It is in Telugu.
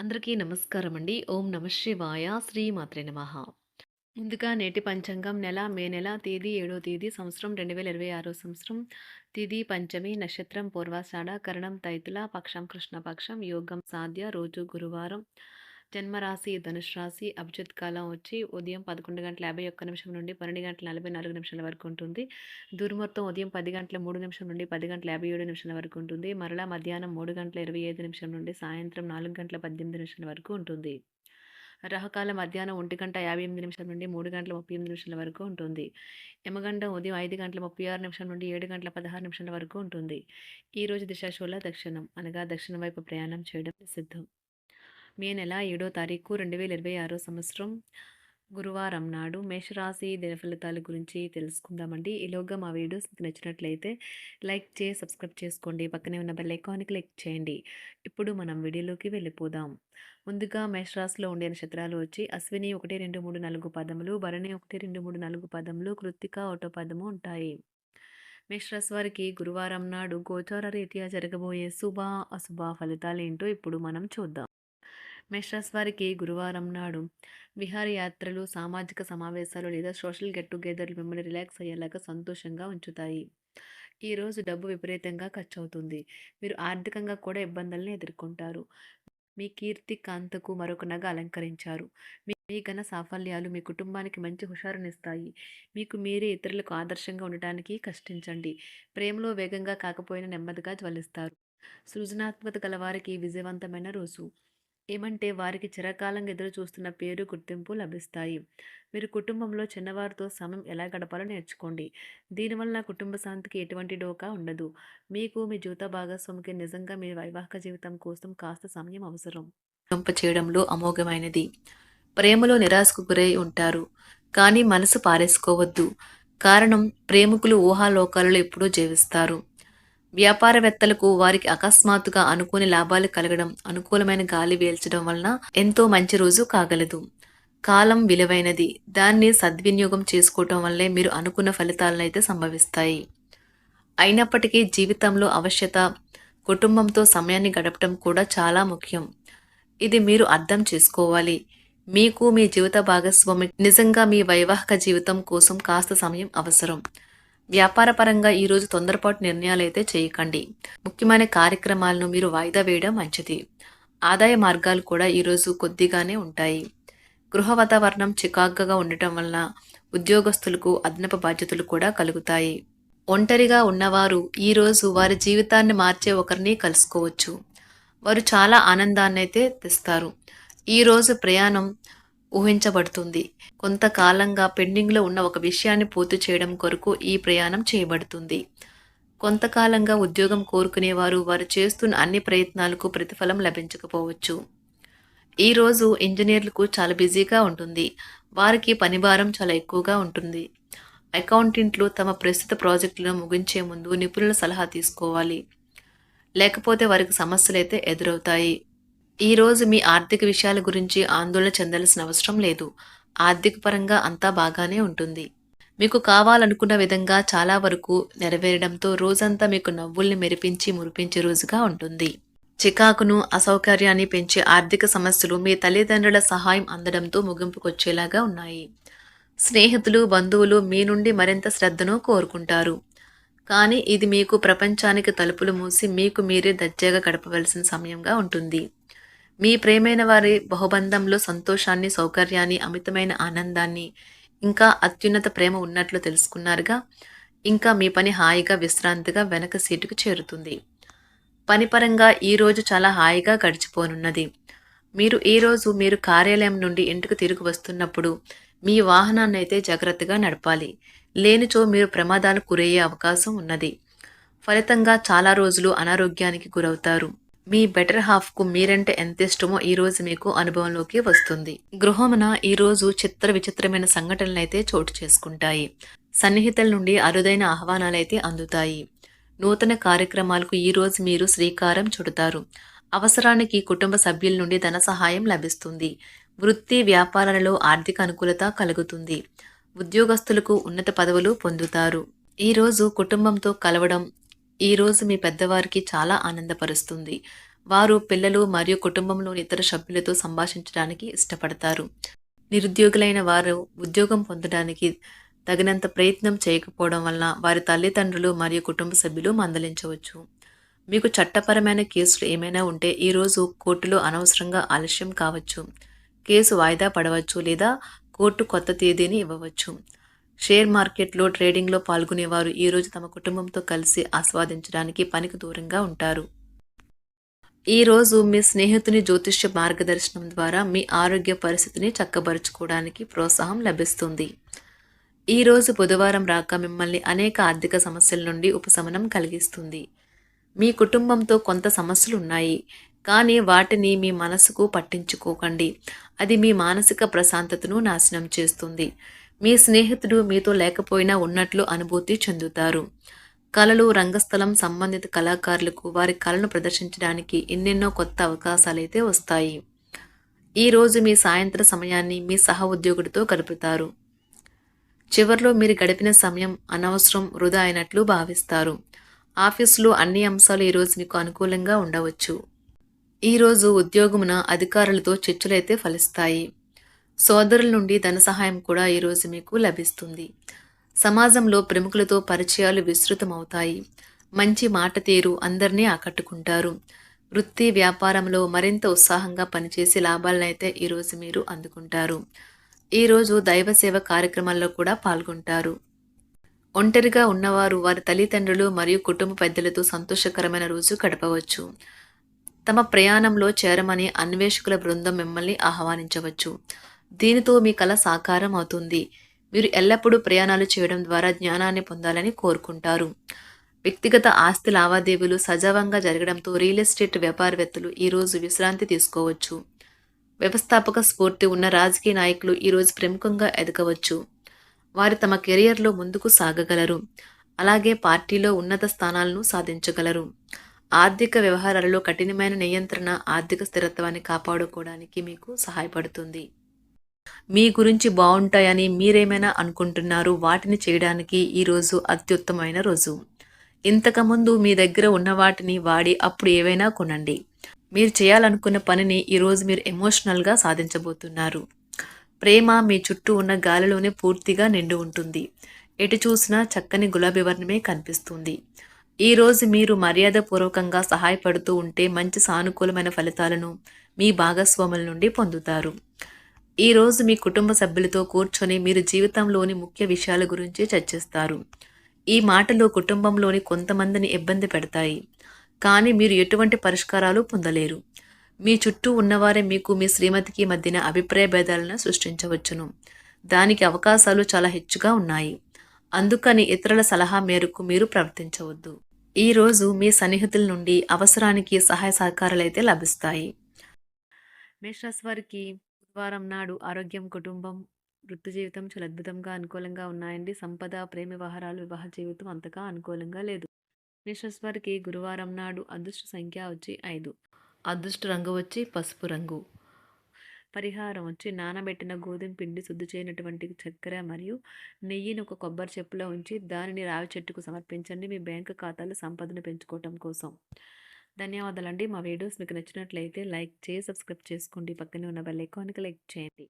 అందరికీ నమస్కారం అండి. ఓం నమః శివాయ. శ్రీమాత్రే నమః. ముందుగా నేటి పంచాంగం మే నెల తేదీ 7వ తేదీ సంవత్సరం 2026 సంవత్సరం. తిథి పంచమి, నక్షత్రం పూర్వాషాఢ, కరణం తైతుల, పక్షం కృష్ణపక్షం, యోగం సాధ్య, రోజు గురువారం. జన్మరాశి ధనుసు రాశి. అభిజిత్ కాలం వచ్చి ఉదయం 11:51 నుండి 12:44 వరకు ఉంటుంది. దుర్ముహూర్తం ఉదయం 10:03 నుండి 10:57 వరకు ఉంటుంది. మరలా మధ్యాహ్నం 3:25 నుండి సాయంత్రం 4:18 వరకు ఉంటుంది. రాహుకాలం మధ్యాహ్నం 1:58 నుండి 3:38 వరకు ఉంటుంది. యమగండం ఉదయం 5:36 నుండి 7:16 వరకు ఉంటుంది. ఈరోజు దిశాశూల దక్షిణం అనగా దక్షిణం వైపు ప్రయాణం చేయడం నిషిద్ధం. మే నెల 7వ తారీఖు 2026 సంవత్సరం గురువారం నాడు మేషరాశి దిన ఫలితాల గురించి తెలుసుకుందామండి. ఈలోగా మా వీడియోస్ మీకు నచ్చినట్లయితే లైక్ చేసి సబ్స్క్రైబ్ చేసుకోండి. పక్కనే ఉన్న బెల్ ఐకాన్ని క్లిక్ చేయండి. ఇప్పుడు మనం వీడియోలోకి వెళ్ళిపోదాం. ముందుగా మేషరాశిలో ఉండే నక్షత్రాలు వచ్చి అశ్విని 1, 2, 3, 4 పదములు, భరణి 1, 2, 3, 4 పదములు, కృత్తిక 1 పదము ఉంటాయి. మేషరాశి వారికి గురువారం నాడు గోచార రీత్యా జరగబోయే శుభ అశుభ ఫలితాలు ఏంటో ఇప్పుడు మనం చూద్దాం. మేషరాశి వారికి గురువారం నాడు విహారయాత్రలు, సామాజిక సమావేశాలు లేదా సోషల్ గెట్ టుగెదర్లు మిమ్మల్ని రిలాక్స్ అయ్యేలాగా సంతోషంగా ఉంచుతాయి. ఈరోజు డబ్బు విపరీతంగా ఖర్చు అవుతుంది. మీరు ఆర్థికంగా కూడా ఇబ్బందులను ఎదుర్కొంటారు. మీ కీర్తి కాంతకు మరొక నగ అలంకరించారు. మీ ఘన సాఫల్యాలు మీ కుటుంబానికి మంచి హుషారునిస్తాయి. మీకు మీరే ఇతరులకు ఆదర్శంగా ఉండటానికి కష్టించండి. ప్రేమలో వేగంగా కాకపోయినా నెమ్మదిగా జ్వలిస్తారు. సృజనాత్మకత గలవారికి విజయవంతమైన రోజు. ఏమంటే వారికి చిరకాలంగా ఎదురు చూస్తున్న పేరు, గుర్తింపు లభిస్తాయి. మీరు కుటుంబంలో చిన్నవారితో సమయం ఎలా గడపాలో నేర్చుకోండి. దీనివల్ల కుటుంబ శాంతికి ఎటువంటి డోకా ఉండదు. మీకు మీ జీవిత భాగస్వామికి నిజంగా మీ వైవాహిక జీవితం కోసం కాస్త సమయం అవసరం. చేయడంలో అమోఘమైనది. ప్రేమలో నిరాశకు గురై ఉంటారు. కానీ మనసు పారేసుకోవద్దు. కారణం ప్రేమికులు ఊహాలోకాలలో ఎప్పుడూ జీవిస్తారు. వ్యాపారవేత్తలకు వారికి అకస్మాత్తుగా అనుకోని లాభాలు కలగడం, అనుకూలమైన గాలి వీల్చడం వలన ఎంతో మంచి రోజు కాగలదు. కాలం విలువైనది. దాన్ని సద్వినియోగం చేసుకోవటం వల్లే మీరు అనుకున్న ఫలితాలనైతే సంభవిస్తాయి. అయినప్పటికీ జీవితంలో అవశ్యత, కుటుంబంతో సమయాన్ని గడపడం కూడా చాలా ముఖ్యం. ఇది మీరు అర్థం చేసుకోవాలి. మీకు మీ జీవిత భాగస్వామి నిజంగా మీ వైవాహిక జీవితం కోసం కాస్త సమయం అవసరం. వ్యాపారపరంగా ఈరోజు తొందరపాటు నిర్ణయాలైతే చేయకండి. ముఖ్యమైన కార్యక్రమాలను మీరు వాయిదా వేయడం మంచిది. ఆదాయ మార్గాలు కూడా ఈరోజు కొద్దిగానే ఉంటాయి. గృహ వాతావరణం చికాకుగా ఉండటం వల్ల ఉద్యోగస్తులకు అదనపు బాధ్యతలు కూడా కలుగుతాయి. ఒంటరిగా ఉన్నవారు ఈరోజు వారి జీవితాన్ని మార్చే ఒకరిని కలుసుకోవచ్చు. వారు చాలా ఆనందాన్ని అయితే తెస్తారు. ఈరోజు ప్రయాణం ఊహించబడుతుంది. కొంతకాలంగా పెండింగ్లో ఉన్న ఒక విషయాన్ని పూర్తి చేయడం కొరకు ఈ ప్రయాణం చేయబడుతుంది. కొంతకాలంగా ఉద్యోగం కోరుకునేవారు వారు చేస్తున్న అన్ని ప్రయత్నాలకు ప్రతిఫలం లభించకపోవచ్చు. ఈరోజు ఇంజనీర్లకు చాలా బిజీగా ఉంటుంది. వారికి పనిభారం చాలా ఎక్కువగా ఉంటుంది. అకౌంటెంట్లు తమ ప్రస్తుత ప్రాజెక్టులను ముగించే ముందు నిపుణుల సలహా తీసుకోవాలి. లేకపోతే వారికి సమస్యలైతే ఎదురవుతాయి. ఈరోజు మీ ఆర్థిక విషయాల గురించి ఆందోళన చెందాల్సిన అవసరం లేదు. ఆర్థిక పరంగా అంతా బాగానే ఉంటుంది. మీకు కావాలనుకున్న విధంగా చాలా వరకు నెరవేరడంతో రోజంతా మీకు నవ్వుల్ని మెరిపించి మురిపించే రోజుగా ఉంటుంది. చికాకును, అసౌకర్యాన్ని పెంచే ఆర్థిక సమస్యలు మీ తల్లిదండ్రుల సహాయం అందడంతో ముగింపుకొచ్చేలాగా ఉన్నాయి. స్నేహితులు, బంధువులు మీ నుండి మరింత శ్రద్ధను కోరుకుంటారు. కానీ ఇది మీకు ప్రపంచానికి తలుపులు మూసి మీకు మీరే దర్జాగా గడపవలసిన సమయంగా ఉంటుంది. మీ ప్రేమైన వారి బహుబంధంలో సంతోషాన్ని, సౌకర్యాన్ని, అమితమైన ఆనందాన్ని, ఇంకా అత్యున్నత ప్రేమ ఉన్నట్లు తెలుసుకున్నారుగా. ఇంకా మీ పని హాయిగా, విశ్రాంతిగా వెనక సీటుకు చేరుతుంది. పనిపరంగా ఈరోజు చాలా హాయిగా గడిచిపోనున్నది. మీరు కార్యాలయం నుండి ఇంటికి తిరిగి వస్తున్నప్పుడు మీ వాహనాన్ని అయితే జాగ్రత్తగా నడపాలి. లేనిచో మీరు ప్రమాదాలకు గురయ్యే అవకాశం ఉన్నది. ఫలితంగా చాలా రోజులు అనారోగ్యానికి గురవుతారు. మీ బెటర్ హాఫ్కు మీరంటే ఎంత ఇష్టమో ఈరోజు మీకు అనుభవంలోకి వస్తుంది. గృహమున ఈరోజు విచిత్రమైన సంఘటనలైతే చోటు చేసుకుంటాయి. సన్నిహితుల నుండి అరుదైన ఆహ్వానాలైతే అందుతాయి. నూతన కార్యక్రమాలకు ఈరోజు మీరు శ్రీకారం చుడతారు. అవసరానికి కుటుంబ సభ్యుల నుండి ధన సహాయం లభిస్తుంది. వృత్తి వ్యాపారాలలో ఆర్థిక అనుకూలత కలుగుతుంది. ఉద్యోగస్తులకు ఉన్నత పదవులు పొందుతారు. ఈరోజు కుటుంబంతో కలవడం ఈరోజు మీ పెద్దవారికి చాలా ఆనందపరుస్తుంది. వారు పిల్లలు మరియు కుటుంబంలోని ఇతర సభ్యులతో సంభాషించడానికి ఇష్టపడతారు. నిరుద్యోగులైన వారు ఉద్యోగం పొందడానికి తగినంత ప్రయత్నం చేయకపోవడం వలన వారి తల్లిదండ్రులు మరియు కుటుంబ సభ్యులు మందలించవచ్చు. మీకు చట్టపరమైన కేసులు ఏమైనా ఉంటే ఈరోజు కోర్టులో అనవసరంగా ఆలస్యం కావచ్చు. కేసు వాయిదా పడవచ్చు లేదా కోర్టు కొత్త తేదీని ఇవ్వవచ్చు. షేర్ మార్కెట్లో ట్రేడింగ్లో పాల్గొనేవారు ఈరోజు తమ కుటుంబంతో కలిసి ఆస్వాదించడానికి పనికి దూరంగా ఉంటారు. ఈరోజు మీ స్నేహితుని జ్యోతిష్య మార్గదర్శనం ద్వారా మీ ఆరోగ్య పరిస్థితిని చక్కబరుచుకోవడానికి ప్రోత్సాహం లభిస్తుంది. ఈరోజు బుధవారం రాక మిమ్మల్ని అనేక ఆర్థిక సమస్యల నుండి ఉపశమనం కలిగిస్తుంది. మీ కుటుంబంతో కొంత సమస్యలు ఉన్నాయి, కానీ వాటిని మీ మనసుకు పట్టించుకోకండి. అది మీ మానసిక ప్రశాంతతను నాశనం చేస్తుంది. మీ స్నేహితుడు మీతో లేకపోయినా ఉన్నట్లు అనుభూతి చెందుతారు. కళలు, రంగస్థలం సంబంధిత కళాకారులకు వారి కళను ప్రదర్శించడానికి ఎన్నెన్నో కొత్త అవకాశాలైతే వస్తాయి. ఈరోజు మీ సాయంత్ర సమయాన్ని మీ సహ ఉద్యోగుడితో గడుపుతారు. చివర్లో మీరు గడిపిన సమయం అనవసరం, వృధా అయినట్లు భావిస్తారు. ఆఫీసులో అన్ని అంశాలు ఈరోజు మీకు అనుకూలంగా ఉండవచ్చు. ఈరోజు ఉద్యోగమున అధికారులతో చర్చలైతే ఫలిస్తాయి. సోదరుల నుండి ధన సహాయం కూడా ఈరోజు మీకు లభిస్తుంది. సమాజంలో ప్రముఖులతో పరిచయాలు విస్తృతమవుతాయి. మంచి మాట తీరు అందరినీ ఆకట్టుకుంటారు. వృత్తి వ్యాపారంలో మరింత ఉత్సాహంగా పనిచేసి లాభాలనైతే ఈరోజు మీరు అందుకుంటారు. ఈరోజు దైవ సేవ కార్యక్రమాల్లో కూడా పాల్గొంటారు. ఒంటరిగా ఉన్నవారు వారి తల్లిదండ్రులు మరియు కుటుంబ పెద్దలతో సంతోషకరమైన రోజు గడపవచ్చు. తమ ప్రయాణంలో చేరమని అన్వేషకుల బృందం మిమ్మల్ని ఆహ్వానించవచ్చు. దీనితో మీ కల సాకారం అవుతుంది. మీరు ఎల్లప్పుడూ ప్రయాణాలు చేయడం ద్వారా జ్ఞానాన్ని పొందాలని కోరుకుంటారు. వ్యక్తిగత ఆస్తి లావాదేవీలు సజావంగా జరగడంతో రియల్ ఎస్టేట్ వ్యాపారవేత్తలు ఈరోజు విశ్రాంతి తీసుకోవచ్చు. వ్యవస్థాపక స్ఫూర్తి ఉన్న రాజకీయ నాయకులు ఈరోజు ప్రముఖంగా ఎదగవచ్చు. వారు తమ కెరియర్లో ముందుకు సాగగలరు. అలాగే పార్టీలో ఉన్నత స్థానాలను సాధించగలరు. ఆర్థిక వ్యవహారాలలో కఠినమైన నియంత్రణ ఆర్థిక స్థిరత్వాన్ని కాపాడుకోవడానికి మీకు సహాయపడుతుంది. మీ గురించి బాగుంటాయని మీరేమైనా అనుకుంటున్నారు, వాటిని చేయడానికి ఈరోజు అత్యుత్తమైన రోజు. ఇంతకుముందు మీ దగ్గర ఉన్న వాటిని వాడి అప్పుడు ఏవైనా కొనండి. మీరు చేయాలనుకున్న పనిని ఈరోజు మీరు ఎమోషనల్గా సాధించబోతున్నారు. ప్రేమ మీ చుట్టూ ఉన్న గాలిలోనే పూర్తిగా నిండి ఉంటుంది. ఎటు చూసినా చక్కని గులాబీ వర్ణమే కనిపిస్తుంది. ఈరోజు మీరు మర్యాదపూర్వకంగా సహాయపడుతూ ఉంటే మంచి సానుకూలమైన ఫలితాలను మీ భాగస్వాముల నుండి పొందుతారు. ఈరోజు మీ కుటుంబ సభ్యులతో కూర్చొని మీరు జీవితంలోని ముఖ్య విషయాల గురించి చర్చిస్తారు. ఈ మాటలు కుటుంబంలోని కొంతమందిని ఇబ్బంది పెడతాయి, కానీ మీరు ఎటువంటి పరిష్కారాలు పొందలేరు. మీ చుట్టూ ఉన్నవారే మీకు మీ శ్రీమతికి మధ్యన అభిప్రాయ భేదాలను సృష్టించవచ్చును. దానికి అవకాశాలు చాలా హెచ్చుగా ఉన్నాయి. అందుకని ఇతరుల సలహా మేరకు మీరు ప్రవర్తించవద్దు. ఈరోజు మీ సన్నిహితుల నుండి అవసరానికి సహాయ సహకారాలైతే లభిస్తాయి. మేషరాశి వారికి గురువారం నాడు ఆరోగ్యం, కుటుంబం, వృత్తి జీవితం చాలా అద్భుతంగా అనుకూలంగా ఉన్నాయండి. సంపద, ప్రేమ వ్యవహారాలు, వివాహ జీవితం అంతగా అనుకూలంగా లేదు. మేషరాశి వారికి గురువారం నాడు అదృష్ట సంఖ్య వచ్చి 5. అదృష్ట రంగు వచ్చి పసుపు రంగు. పరిహారం వచ్చి నానబెట్టిన గోధుమ పిండి, శుద్ధి చేయనటువంటి చక్కెర మరియు నెయ్యిని ఒక కొబ్బరి చెప్పులో ఉంచి దానిని రావి చెట్టుకు సమర్పించండి. మీ బ్యాంకు ఖాతాలో సంపదను పెంచుకోవటం కోసం. ధన్యవాదాలండి. మా వీడియోస్ మీకు నచ్చినట్లయితే లైక్ చేసి సబ్స్క్రైబ్ చేసుకోండి. పక్కనే ఉన్న బెల్ ఐకాన్కి క్లిక్ చేయండి.